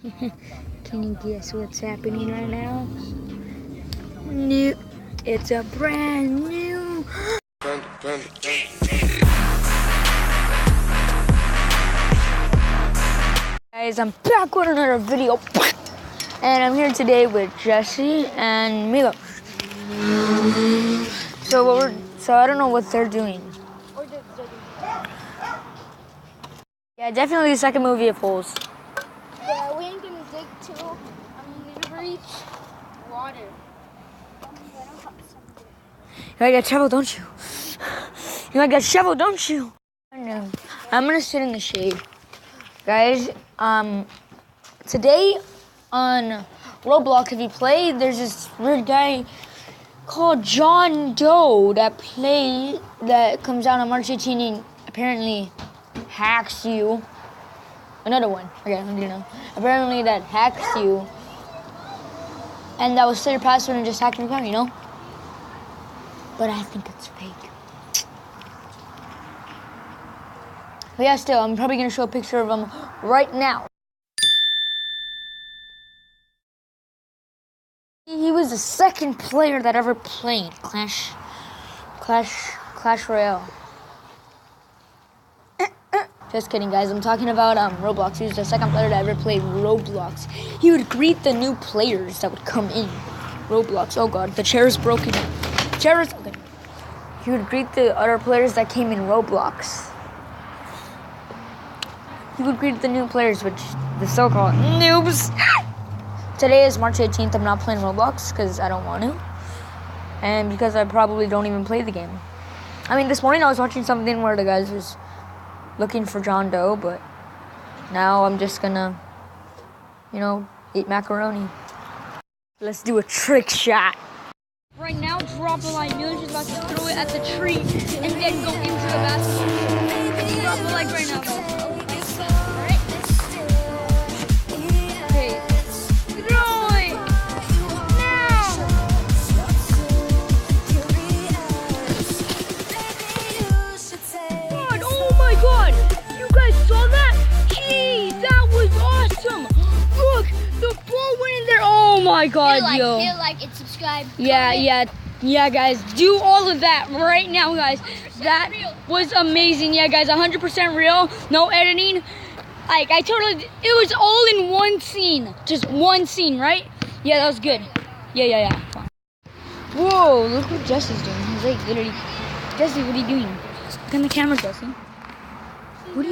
Can you guess what's happening right now? New. It's a brand new. Guys, I'm back with another video, and I'm here today with Jesse and Milo. So I don't know what they're doing. Yeah, definitely the second movie of Holes. Yeah, we ain't gonna dig too. I'm gonna reach water. You like that shovel, don't you? You like that shovel, don't you? I know. I'm gonna sit in the shade. Guys, today on Roblox, if you play, there's this weird guy called John Doe that comes out on March 18 and apparently hacks you. Another one. Okay, you know. Apparently that hacks you. And that will set your password and just hack your account, you know? But I think it's fake. But yeah, still, I'm probably gonna show a picture of him right now. He was the second player that ever played Clash Royale. Just kidding, guys. I'm talking about Roblox. He was the second player that ever played Roblox. He would greet the new players that would come in Roblox. Oh God, the chair is broken. Chair is broken. He would greet the other players that came in Roblox. He would greet the new players, which the so-called noobs. Today is March 18th. I'm not playing Roblox because I don't want to. And because I probably don't even play the game. I mean, this morning I was watching something where the guys was looking for John Doe, but now I'm just gonna, eat macaroni. Let's do a trick shot. Right now, drop a like. Neil's just about to throw it at the tree and then go into the basket. Drop a like right now, guys. God, you guys saw that? Jeez, that was awesome. Look, the ball went in there. Oh my God, yo. Hit like and subscribe. Yeah, guys. Do all of that right now, guys. That was amazing. Yeah, guys, 100% real. No editing. Like, it was all in one scene. Just one scene, right? Yeah, that was good. Yeah. Whoa, look what Jesse's doing. He's like literally, Jesse, what are you doing? Look at the camera, Jesse. What do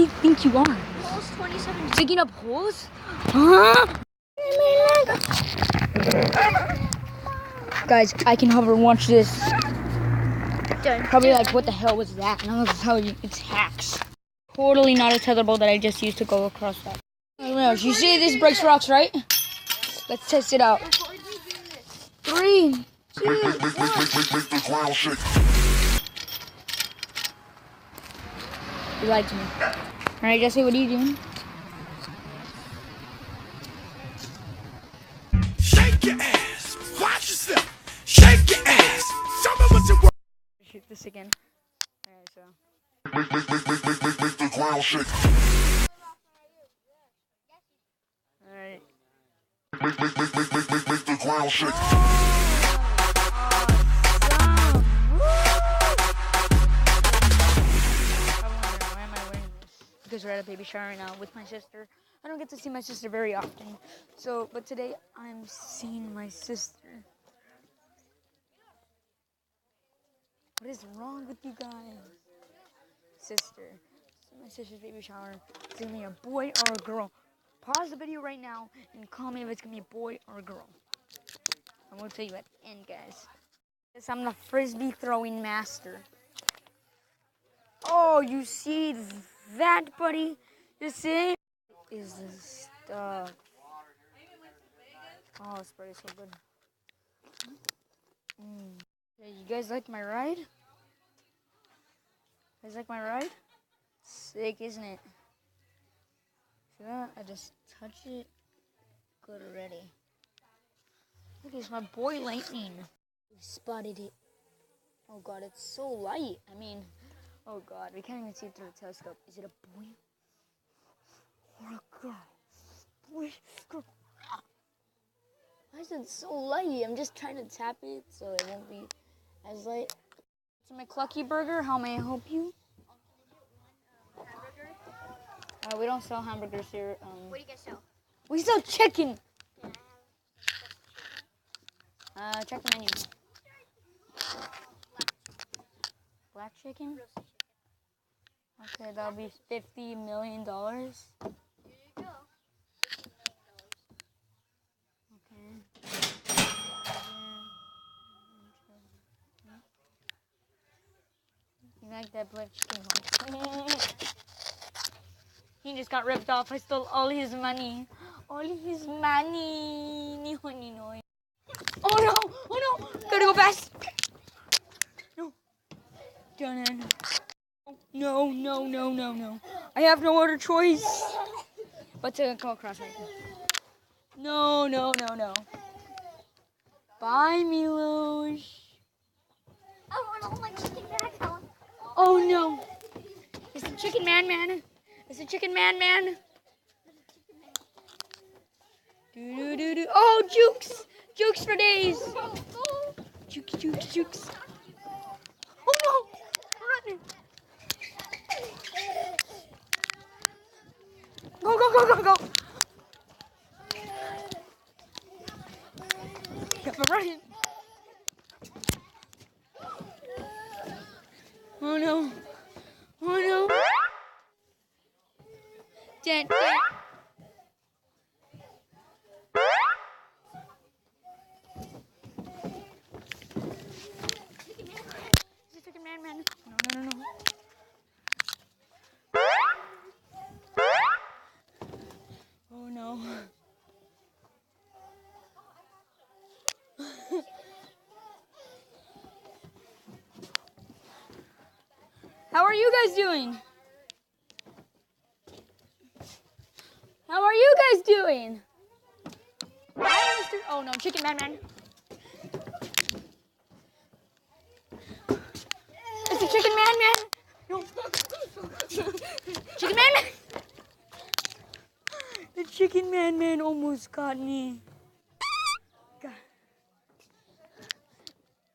you think you are? Holes 27. Digging up holes? Huh? Guys, I can hover and watch this. Probably like, what the hell was that? And I'm gonna tell you, it's hacks. Totally not a tetherball that I just used to go across that. You see this breaks rocks, right? Let's test it out. 3, 2, 1. You lied to me. Alright, Jesse, what are you doing? Shake your ass. Watch yourself. Shake your ass. Show me what you want. Shoot this again. Alright, so. Make the ground shake. Alright. Make the ground shake. Because we're at a baby shower right now with my sister. I don't get to see my sister very often. But today I'm seeing my sister. What is wrong with you guys? Sister. My sister's baby shower. It's gonna be a boy or a girl. Pause the video right now and call me if it's gonna be a boy or a girl. I'm gonna tell you at the end, guys. Yes, I'm the frisbee throwing master. Oh, you see that, buddy? You see? Is this stuff? Oh, this bread is so good. Yeah, you guys like my ride? You guys like my ride? Sick, isn't it? See that? I just touch it. Good already. Look, it's my boy Lightning. We spotted it. Oh God, it's so light. I mean, oh God, we can't even see it through the telescope. Is it a boy or a girl? it's so light. I'm just trying to tap it so it won't be as light. It's my Clucky Burger. How may I help you? We don't sell hamburgers here. What do you guys sell? We sell chicken. Check the menu. Black chicken? Okay, that'll be $50 million. Here you go. Okay. You like that black chicken? He just got ripped off. I stole all his money. All his money. Oh no! Oh no! Gotta go fast. No. Done. No, no, no, no, no. I have no other choice but to go across right now. No, no, no, no. Bye, Milos. I don't like chicken back. Oh no. It's the chicken man. It's the chicken man. Do. Oh, jukes. Jukes for days. Jukes. Oh no. Run. Go. Got running. Oh no. Dad. It's a chicken man. No. Oh no. How are you guys doing? Hi, Mr. Oh no, chicken man. It's a chicken man. No. Chicken man. The chicken man almost got me. God.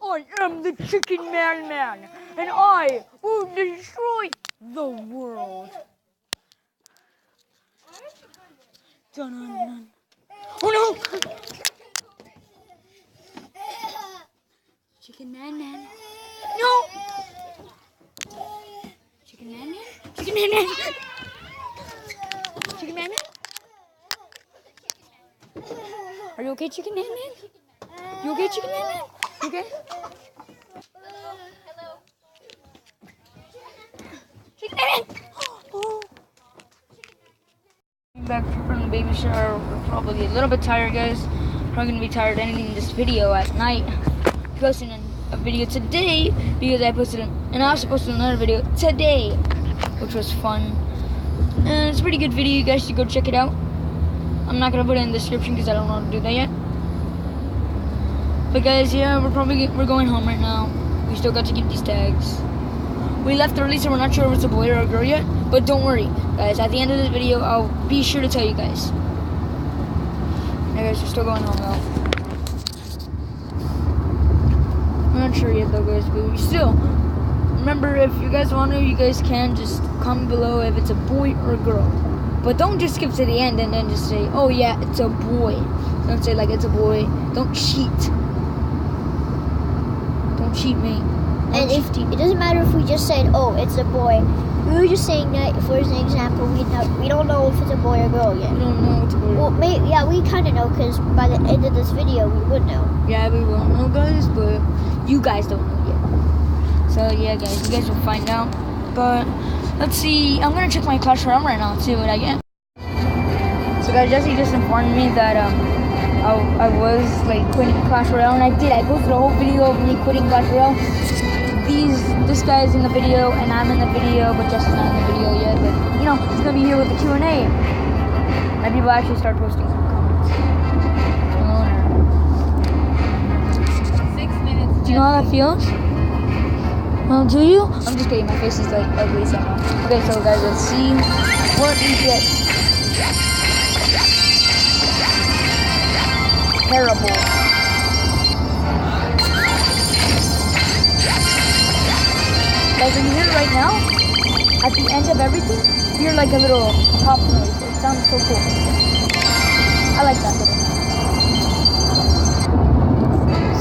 I am the chicken man, and I will destroy the world. Dun. Oh no! Chicken man. No! Chicken man. Are you okay, chicken man? You okay, chicken man? You okay? Hello. Chicken man! Oh. Back from the baby shower, we're probably a little bit tired, guys. Probably gonna be tired editing this video at night. Posting a video today because I also posted another video today, which was fun. And it's a pretty good video. You guys should go check it out. I'm not gonna put it in the description because I don't know how to do that yet. But guys, yeah, we're going home right now. We still got to keep these tags. We left early, so we're not sure if it's a boy or a girl yet. But don't worry, guys. At the end of this video, I'll be sure to tell you guys. Yeah, guys, we're still going home though. I'm not sure yet though, guys. But we still remember, if you guys want to, you guys can just comment below if it's a boy or a girl. But don't just skip to the end and then just say, "Oh yeah, it's a boy." Don't say like it's a boy. Don't cheat. Don't cheat me. And if it doesn't matter if we just said, "Oh, it's a boy," we were just saying that for an example. We don't know if it's a boy or girl yet. We don't know it's a boy. Well, we kind of know because by the end of this video, we would know. Yeah, we will know, guys, but you guys don't know yet. So yeah, guys, you guys will find out. But let's see. I'm gonna check my Clash Royale right now, see what I get. So guys, Jesse just informed me that I was like quitting Clash Royale, and I did. I posted a whole video of me quitting Clash Royale. This guy's in the video, and I'm in the video, but Jesse's not in the video yet. But you know, he's gonna be here with the Q&A, and people actually start posting some comments. Do you know how that feels? Well, do you? I'm just kidding. My face is like ugly somehow. Okay, so guys, let's see what we get. Terrible. right now, at the end of everything, you're like a little pop noise. It sounds so cool. I like that little.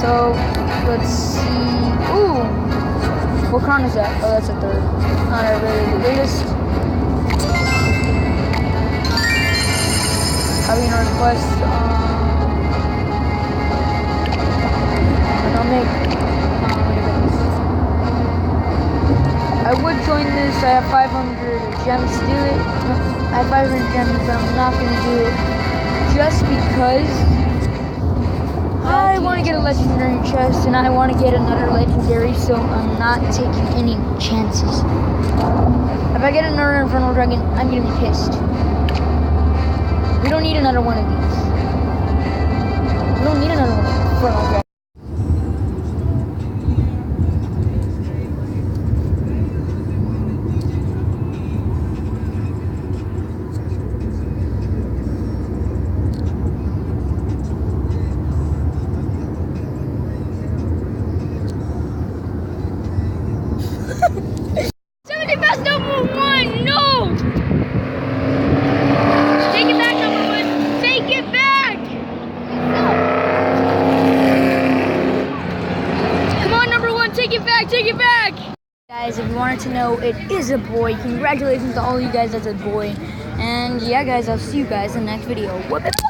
So, let's see. Ooh! What crown is that? Oh, that's a third. Not really the greatest. Having a request. And I'll make. I would join this. I have 500 gems to do it. I have 500 gems, but I'm not going to do it just because I want to get a legendary chest and I want to get another legendary, so I'm not taking any chances. If I get another Infernal Dragon, I'm going to be pissed. We don't need another one of these. We don't need another one of these Infernal Dragons. Best number one, no! Take it back, number one. Take it back! Come on, number one, take it back, take it back! Guys, if you wanted to know, it is a boy. Congratulations to all you guys that's a boy. And yeah, guys, I'll see you guys in the next video. Whoop it.